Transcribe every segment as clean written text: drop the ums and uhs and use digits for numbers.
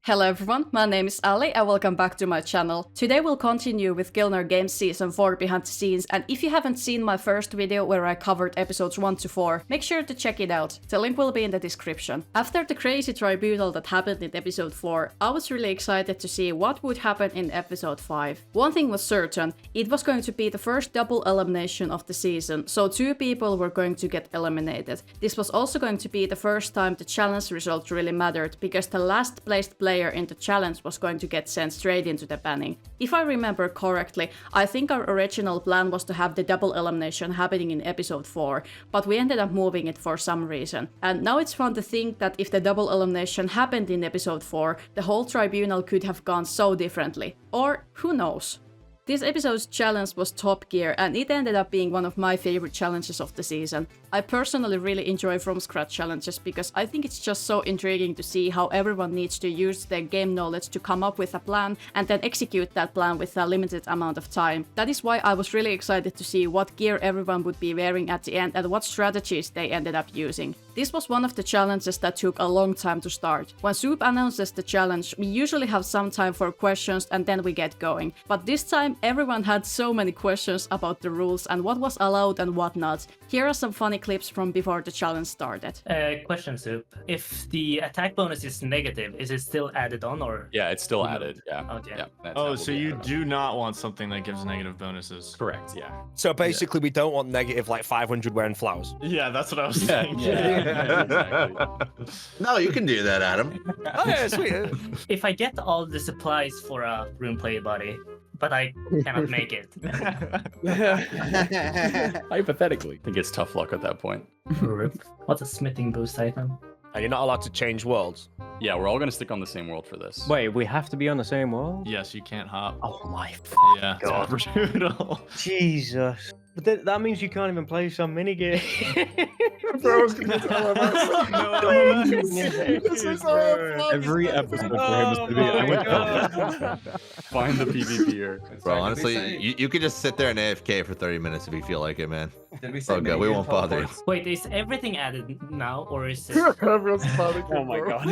Hello everyone, my name is Ali and welcome back to my channel. Today we'll continue with Gielinor Games Season 4 behind the scenes, and if you haven't seen my first video where I covered episodes 1 to 4, make sure to check it out. The link will be in the description. After the crazy tribunal that happened in episode 4, I was really excited to see what would happen in episode 5. One thing was certain, it was going to be the first double elimination of the season, so 2 people were going to get eliminated. This was also going to be the first time the challenge result really mattered, because the last placed player in the challenge was going to get sent straight into the banning. If I remember correctly, I think our original plan was to have the double elimination happening in episode 4, but we ended up moving it for some reason. And now it's fun to think that if the double elimination happened in episode 4, the whole tribunal could have gone so differently. Or who knows? This episode's challenge was Top Gear, and it ended up being one of my favorite challenges of the season. I personally really enjoy from scratch challenges because I think it's just so intriguing to see how everyone needs to use their game knowledge to come up with a plan and then execute that plan with a limited amount of time. That is why I was really excited to see what gear everyone would be wearing at the end and what strategies they ended up using. This was one of the challenges that took a long time to start. When Soup announces the challenge, we usually have some time for questions and then we get going. But this time, everyone had so many questions about the rules and what was allowed and what not. Here are some funny clips from before the challenge started. Question, Soup. If the attack bonus is negative, is it still added on or? Yeah, it's still added. Yeah. Oh, yeah. Oh, so you do not want something that gives negative bonuses. Correct. Yeah. So basically, we don't want negative like 500 wearing flowers. Yeah, that's what I was thinking. Exactly. No, you can do that, Adam. Oh yeah, sweet. If I get all the supplies for a room play body, but I cannot make it. Hypothetically, I think it's tough luck at that point. What's a smithing boost item? Are you not allowed to change worlds? Yeah, we're all gonna stick on the same world for this. Wait, we have to be on the same world? Yes, you can't hop. Oh my Yeah, God. it's brutal. Jesus. But that means you can't even play some minigame. Bro's gonna tell him Every episode for him is gonna be, I went Find the PvPer. Bro, honestly, you could just sit there and AFK for 30 minutes if you feel like it, man. Oh, good. We won't bother you. Wait, is everything added now or is it? Oh my God.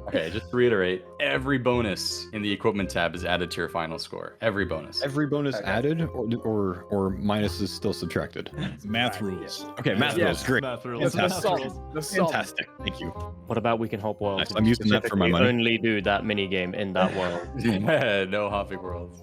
Okay, just to reiterate, every bonus in the equipment tab is added to your final score. Every bonus. Every bonus added or minus is still subtracted? Math rules. Okay, math rules, great. Math rules. Fantastic. Fantastic. Thank you. What about we can hop worlds? Nice, I'm using that for my money. Only do that minigame in that world. No hopping worlds.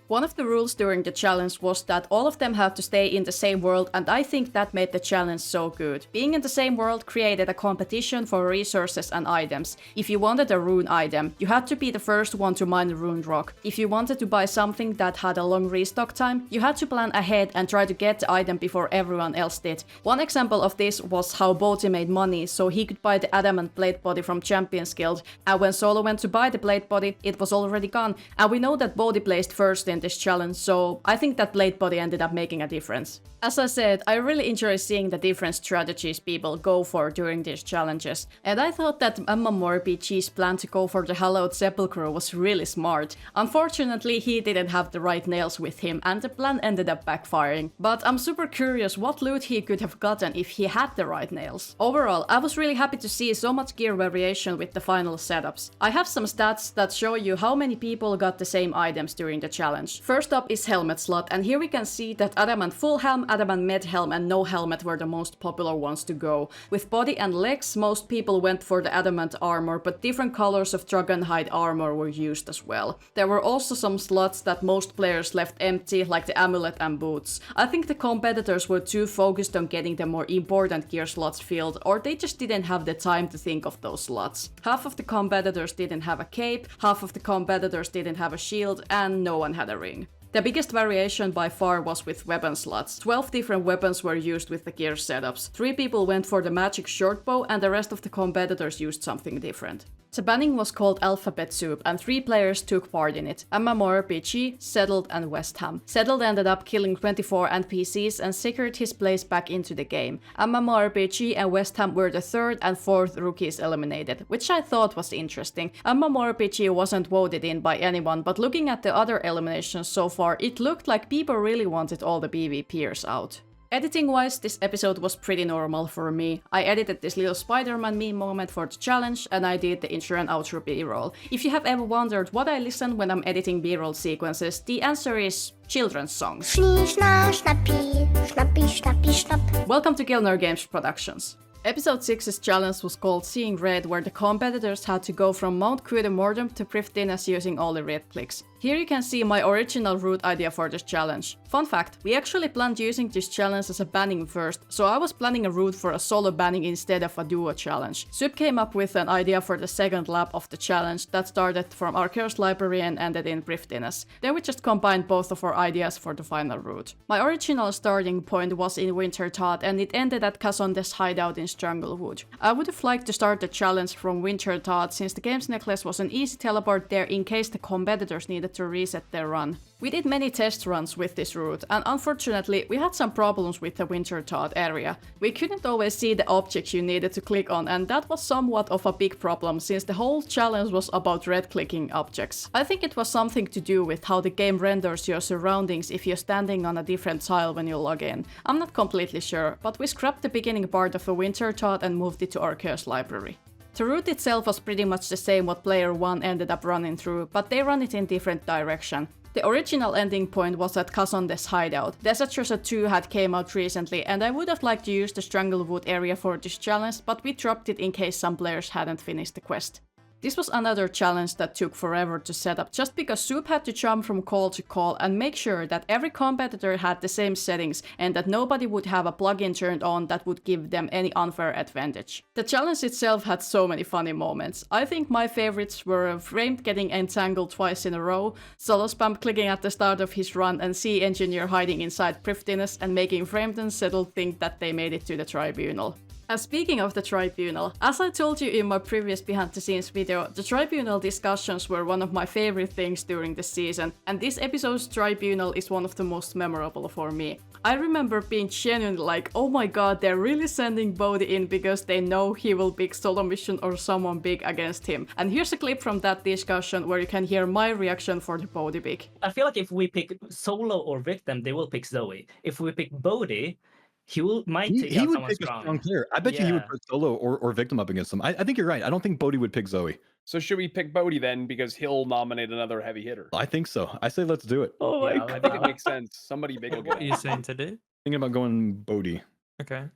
One of the rules during the challenge was that all of them had to stay in the same world, and I think that made the challenge so good. Being in the same world created a competition for resources and items. If you wanted a rune item, you had to be the first one to mine a rune rock. If you wanted to buy something that had a long restock time, you had to plan ahead and try to get the item before everyone else did. One example of this was how Bodhi made money, so he could buy the adamant blade body from Champions Guild, and when Solo went to buy the blade body, it was already gone. And we know that Bodhi placed first in this challenge, so I think that blade body ended up making a difference. As I said, I really enjoy seeing the different strategies people go for during these challenges, and I thought that MMORPG's plan to go for the Hallowed Sepulchre was really smart. Unfortunately, he didn't have the right nails with him, and the plan ended up backfiring. But I'm super curious what loot he could have gotten if he had the right nails. Overall, I was really happy to see so much gear variation with the final setups. I have some stats that show you how many people got the same items during the challenge. First up is helmet slot, and here we can see that Adamant full helm, Adamant med helm and no helmet were the most popular ones to go. With body and legs, most people went for the Adamant armor, but different colors of dragonhide armor were used as well. There were also some slots that most players left empty, like the amulet and boots. I think the competitors were too focused on getting the more important gear slots filled, or they just didn't have the time to think of those slots. Half of the competitors didn't have a cape, half of the competitors didn't have a shield, and no one had a ring. The biggest variation by far was with weapon slots. 12 different weapons were used with the gear setups. 3 people went for the magic shortbow and the rest of the competitors used something different. The banning was called Alphabet Soup, and 3 players took part in it: MMORPG, Settled, and West Ham. Settled ended up killing 24 NPCs and secured his place back into the game. MMORPG and West Ham were the 3rd and 4th rookies eliminated, which I thought was interesting. MMORPG wasn't voted in by anyone, but looking at the other eliminations so far, it looked like people really wanted all the PvPers out. Editing-wise, this episode was pretty normal for me. I edited this little Spider-Man meme moment for the challenge, and I did the intro and outro B-roll. If you have ever wondered what I listen when I'm editing B-roll sequences, the answer is children's songs. Schnie, schna, schnappi, schnappi, schnappi, schnapp. Welcome to Gielinor Games Productions. Episode 6's challenge was called Seeing Red, where the competitors had to go from Mount Cuitemordum to Prifddinas using all the red clicks. Here you can see my original route idea for this challenge. Fun fact, we actually planned using this challenge as a banning first, so I was planning a route for a solo banning instead of a duo challenge. Sub came up with an idea for the second lap of the challenge that started from AllyRS library and ended in Prifddinas. Then we just combined both of our ideas for the final route. My original starting point was in Wintertod and it ended at Kazonde's hideout in Stranglewood. I would have liked to start the challenge from Wintertod since the game's necklace was an easy teleport there in case the competitors needed to reset their run. We did many test runs with this route, and unfortunately we had some problems with the Wintertod area. We couldn't always see the objects you needed to click on, and that was somewhat of a big problem since the whole challenge was about red-clicking objects. I think it was something to do with how the game renders your surroundings if you're standing on a different tile when you log in. I'm not completely sure, but we scrapped the beginning part of the Wintertod and moved it to AllyRS library. The route itself was pretty much the same what player 1 ended up running through, but they run it in different direction. The original ending point was at Kazonde's hideout. Desert 2 had came out recently, and I would have liked to use the Stranglewood area for this challenge, but we dropped it in case some players hadn't finished the quest. This was another challenge that took forever to set up, just because Soup had to jump from call to call and make sure that every competitor had the same settings and that nobody would have a plugin turned on that would give them any unfair advantage. The challenge itself had so many funny moments. I think my favorites were Framed getting entangled twice in a row, Solo Spam clicking at the start of his run and Sea Engineer hiding inside Prifddinas and making Framed and Settled think that they made it to the tribunal. And speaking of the tribunal, as I told you in my previous behind the scenes video, the tribunal discussions were one of my favorite things during the season, and this episode's tribunal is one of the most memorable for me. I remember being genuinely like, oh my god, they're really sending Bodhi in because they know he will pick solo mission or someone big against him. And here's a clip from that discussion where you can hear my reaction for the Bodhi pick. I feel like if we pick Solo or Victim, they will pick Zoe. If we pick Bodhi, might take He out would someone pick a strong. strong player. I bet you he would Yeah. put Solo or Victim up against him. I think you're right. I don't think Bodhi would pick Zoe. So should we pick Bodhi then because he'll nominate another heavy hitter? I think so. I say let's do it. Oh my Yeah, god. I think it makes sense. Somebody big will What get are it. you saying to do? Thinking about going Bodhi. Okay.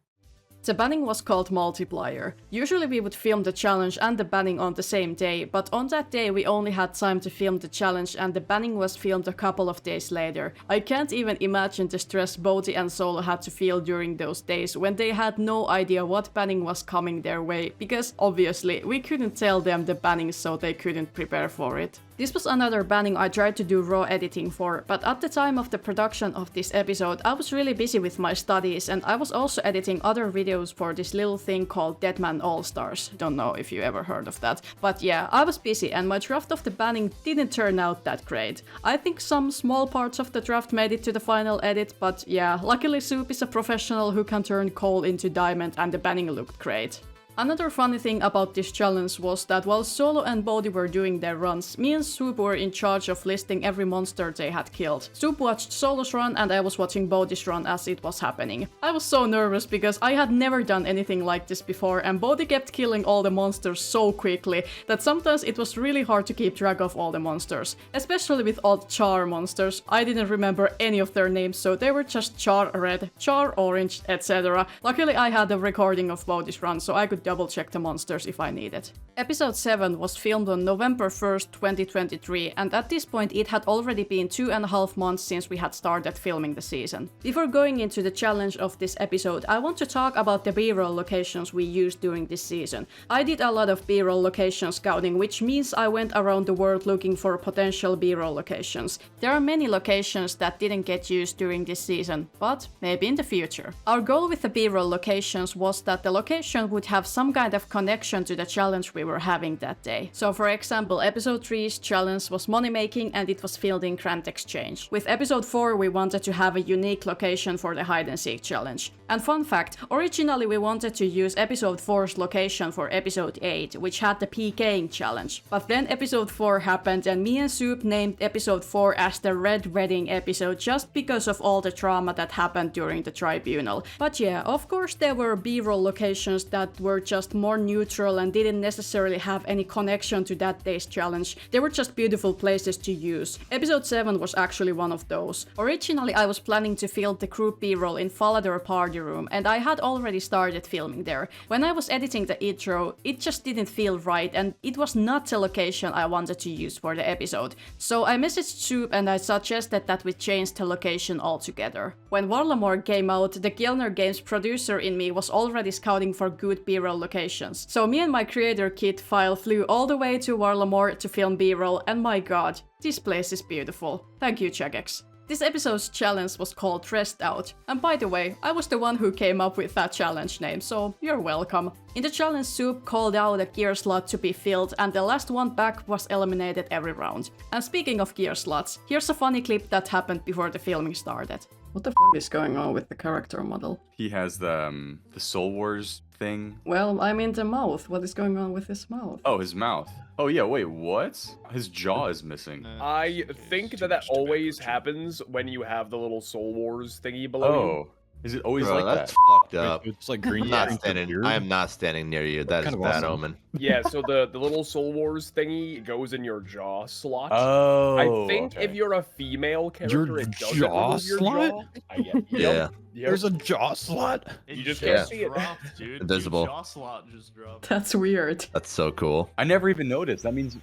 The banning was called Multiplier. Usually we would film the challenge and the banning on the same day, but on that day we only had time to film the challenge and the banning was filmed a couple of days later. I can't even imagine the stress Bodhi and Solo had to feel during those days when they had no idea what banning was coming their way, because obviously we couldn't tell them the banning so they couldn't prepare for it. This was another banning I tried to do raw editing for, but at the time of the production of this episode I was really busy with my studies and I was also editing other videos for this little thing called Deadman All-Stars. Don't know if you ever heard of that. But yeah, I was busy and my draft of the banning didn't turn out that great. I think some small parts of the draft made it to the final edit, but yeah, luckily Soup is a professional who can turn coal into diamond and the banning looked great. Another funny thing about this challenge was that while Solo and Bodhi were doing their runs, me and Soup were in charge of listing every monster they had killed. Soup watched Solo's run and I was watching Bodhi's run as it was happening. I was so nervous because I had never done anything like this before and Bodhi kept killing all the monsters so quickly that sometimes it was really hard to keep track of all the monsters. Especially with all the Char monsters, I didn't remember any of their names, so they were just Char Red, Char Orange, etc. Luckily I had a recording of Bodhi's run so I could double check the monsters if I needed. Episode 7 was filmed on November 1st, 2023, and at this point it had already been 2.5 months since we had started filming the season. Before going into the challenge of this episode, I want to talk about the B-roll locations we used during this season. I did a lot of B-roll location scouting, which means I went around the world looking for potential B-roll locations. There are many locations that didn't get used during this season, but maybe in the future. Our goal with the B-roll locations was that the location would have some kind of connection to the challenge we were having that day. So for example, episode 3's challenge was money making and it was filmed in Grand Exchange. With episode 4 we wanted to have a unique location for the hide and seek challenge. And fun fact, originally we wanted to use episode 4's location for episode 8, which had the PKing challenge. But then episode 4 happened and me and Soup named episode 4 as the Red Wedding episode just because of all the drama that happened during the tribunal. But yeah, of course there were B-roll locations that were just more neutral and didn't necessarily have any connection to that day's challenge. They were just beautiful places to use. Episode 7 was actually one of those. Originally I was planning to film the group B-roll in Falador party room and I had already started filming there. When I was editing the intro, it just didn't feel right and it was not the location I wanted to use for the episode. So I messaged Soup and I suggested that we change the location altogether. When Warlamore came out, the Gielinor game's producer in me was already scouting for good B-roll locations. So me and my creator kit file flew all the way to Warlamore to film B-roll and my god, this place is beautiful. Thank you, Jagex. This episode's challenge was called Dressed Out, and by the way, I was the one who came up with that challenge name, so you're welcome. In the challenge, Soup called out a gear slot to be filled, and the last one back was eliminated every round. And speaking of gear slots, here's a funny clip that happened before the filming started. What the f is going on with the character model? He has the Soul Wars thing. Well, I'm in the mouth. What is going on with his mouth? Oh, his mouth. Oh yeah, wait, what? His jaw is missing. I think that always happens when you have the little Soul Wars thingy below you. Oh, is it always Bro, like that's that? fucked up. It's like green. I'm not standing. I am not standing near you. That is Kind of bad awesome. omen. Yeah, so the little Soul Wars thingy goes in your jaw slot. Oh, I think okay. if you're a female character, Your it doesn't jaw remove your slot? jaw. Yeah. There's a jaw slot. You just Yeah. can't see it. Dropped, dude. Invisible. Your jaw slot just dropped. That's weird. That's so cool. I never even noticed. That means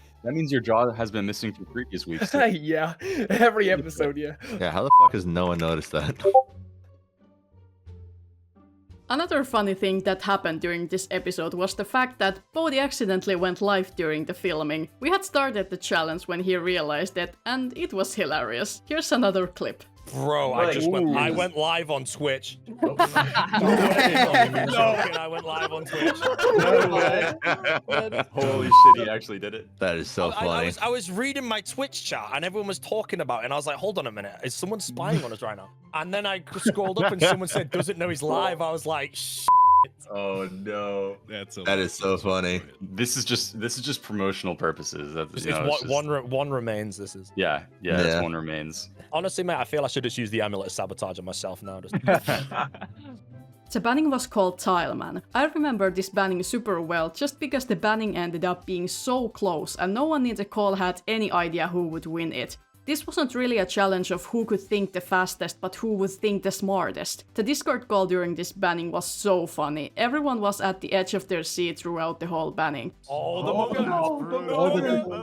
your jaw has been missing for previous weeks. too. Yeah, every episode, yeah. Yeah, how the fuck has no one noticed that? Another funny thing that happened during this episode was the fact that Bodhi accidentally went live during the filming. We had started the challenge when he realized it, and it was hilarious. Here's another clip. Bro, I went live on Twitch. No, I went live on Twitch. No way. Holy shit, he actually did it. That is so funny. I was reading my Twitch chat and everyone was talking about it, and I was like, hold on a minute, is someone spying on us right now? And then I scrolled up and someone said, doesn't know he's live. I was like, Oh no. That is so funny. This is just promotional purposes. That's, you know, it's it's just- one remains. This is Yeah, Yeah. that's one remains. honestly, mate. I feel I should just use the amulet of sabotage on myself now. Just The banning was called Tileman. I remember this banning super well just because the banning ended up being so close and no one in the call had any idea who would win it. This wasn't really a challenge of who could think the fastest, but who would think the smartest. The Discord call during this banning was so funny. Everyone was at the edge of their seat throughout the whole banning. oh, the Mugger.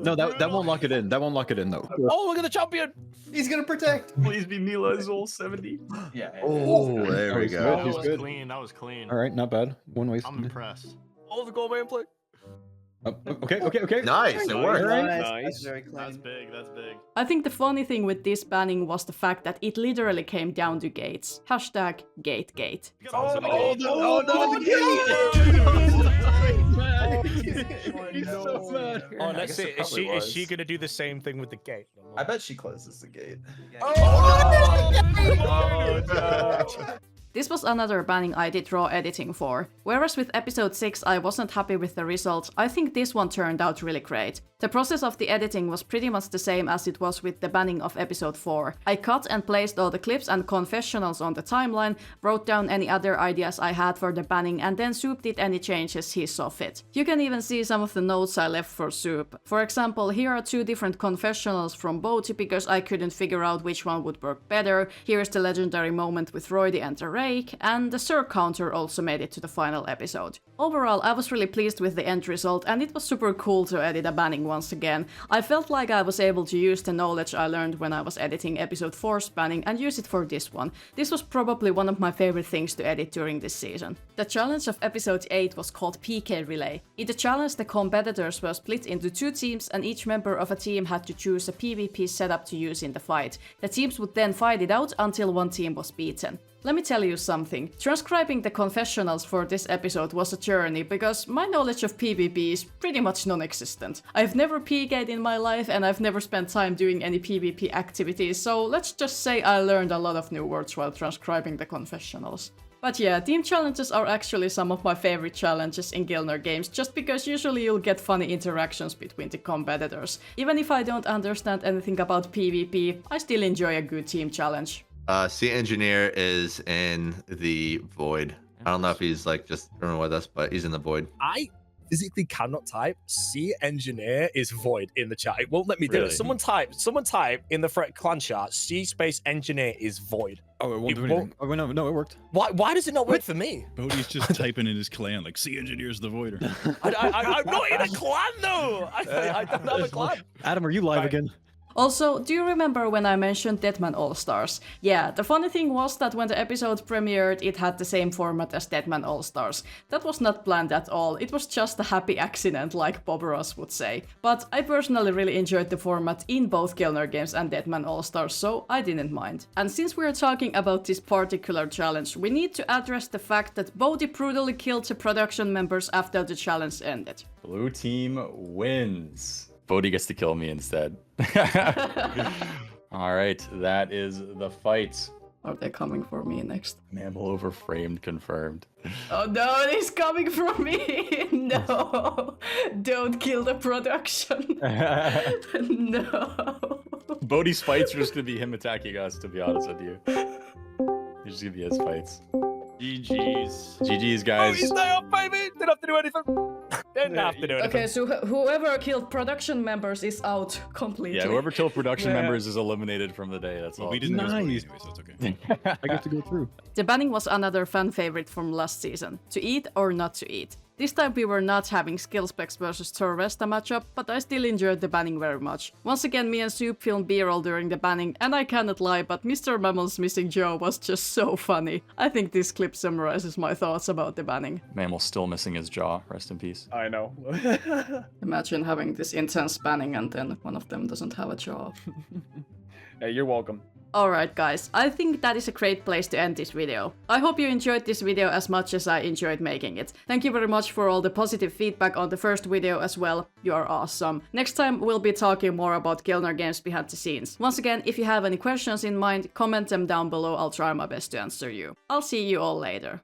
No, that won't lock it in. That won't lock it in though. Oh, look at the champion. He's gonna protect. Please be Mila Azul 70. Yeah. Oh, there we He's go. good, he's good. Clean. That was clean. All right, not bad. One waste. I'm impressed. Oh, the goal man play. Oh, okay. Nice, it worked. Nice. That's very clean. That's big. That's big. I think the funny thing with this banning was the fact that it literally came down to gates. Hashtag GateGate. Oh, no, He's so mad. Oh, let's see. Is she gonna do the same thing with the gate? I bet she closes the gate. This was another banning I did raw editing for. Whereas with episode 6 I wasn't happy with the results, I think this one turned out really great. The process of the editing was pretty much the same as it was with the banning of episode 4. I cut and placed all the clips and confessionals on the timeline, wrote down any other ideas I had for the banning, and then Soup did any changes he saw fit. You can even see some of the notes I left for Soup. For example, here are 2 different confessionals from Bodhi because I couldn't figure out which one would work better. Here's the legendary moment with Roydy and the Rake, and the Sir counter also made it to the final episode. Overall, I was really pleased with the end result, and it was super cool to edit a banning once again. I felt like I was able to use the knowledge I learned when I was editing episode 4's banning and use it for this one. This was probably one of my favorite things to edit during this season. The challenge of episode 8 was called PK Relay. In the challenge, the competitors were split into 2 teams and each member of a team had to choose a PvP setup to use in the fight. The teams would then fight it out until one team was beaten. Let me tell you something. Transcribing the confessionals for this episode was a journey because my knowledge of PvP is pretty much non-existent. I've never PK'd in my life and I've never spent time doing any PvP activities, so let's just say I learned a lot of new words while transcribing the confessionals. But yeah, team challenges are actually some of my favorite challenges in Gielinor games, just because usually you'll get funny interactions between the competitors. Even if I don't understand anything about PvP, I still enjoy a good team challenge. Sea Engineer is in the void. I don't know if he's like just with us, but he's in the void. I physically cannot type C Engineer is void in the chat. It won't let me do Really? it. Someone type in the clan chat C space Engineer is void. Oh, it won't It do anything. Oh, no, it worked. Why does it not work for me? Bodhi's just typing in his clan, like, "See engineers the voider." I'm not in a clan though. I don't have a clan. Adam, are you live Right. again? Also, do you remember when I mentioned Deadman All-Stars? Yeah, the funny thing was that when the episode premiered, it had the same format as Deadman All-Stars. That was not planned at all, it was just a happy accident, like Bob Ross would say. But I personally really enjoyed the format in both Gielinor games and Deadman All-Stars, so I didn't mind. And since we're talking about this particular challenge, we need to address the fact that Bodhi brutally killed the production members after the challenge ended. Blue team wins. Bodhi gets to kill me instead. All right, that is the fight. Are they coming for me next? Mammal overframed confirmed. Oh no, he's coming for me! No! Don't kill the production! No! Bodhi's fights are just gonna be him attacking us, to be honest with you. They're just gonna be his fights. GG's. GG's, Oh, guys. he's not up, baby. Didn't have to do anything. Didn't have to do anything. Okay, so whoever killed production members is out completely. Yeah, whoever killed production Yeah. members is eliminated from the day. That's all. We didn't That's know what- anyway, so it's okay. I get to go through. The banning was another fan favorite from last season. To eat or not to eat. This time we were not having skill specs versus Torvesta matchup, but I still enjoyed the banning very much. Once again, me and Soup filmed B-roll during the banning, and I cannot lie, but Mr. Mammal's missing jaw was just so funny. I think this clip summarizes my thoughts about the banning. Mammal's still missing his jaw. Rest in peace. I know. Imagine having this intense banning and then one of them doesn't have a jaw. Hey, you're welcome. Alright guys, I think that is a great place to end this video. I hope you enjoyed this video as much as I enjoyed making it. Thank you very much for all the positive feedback on the first video as well, you are awesome. Next time we'll be talking more about Gielinor games behind the scenes. Once again, if you have any questions in mind, comment them down below, I'll try my best to answer you. I'll see you all later.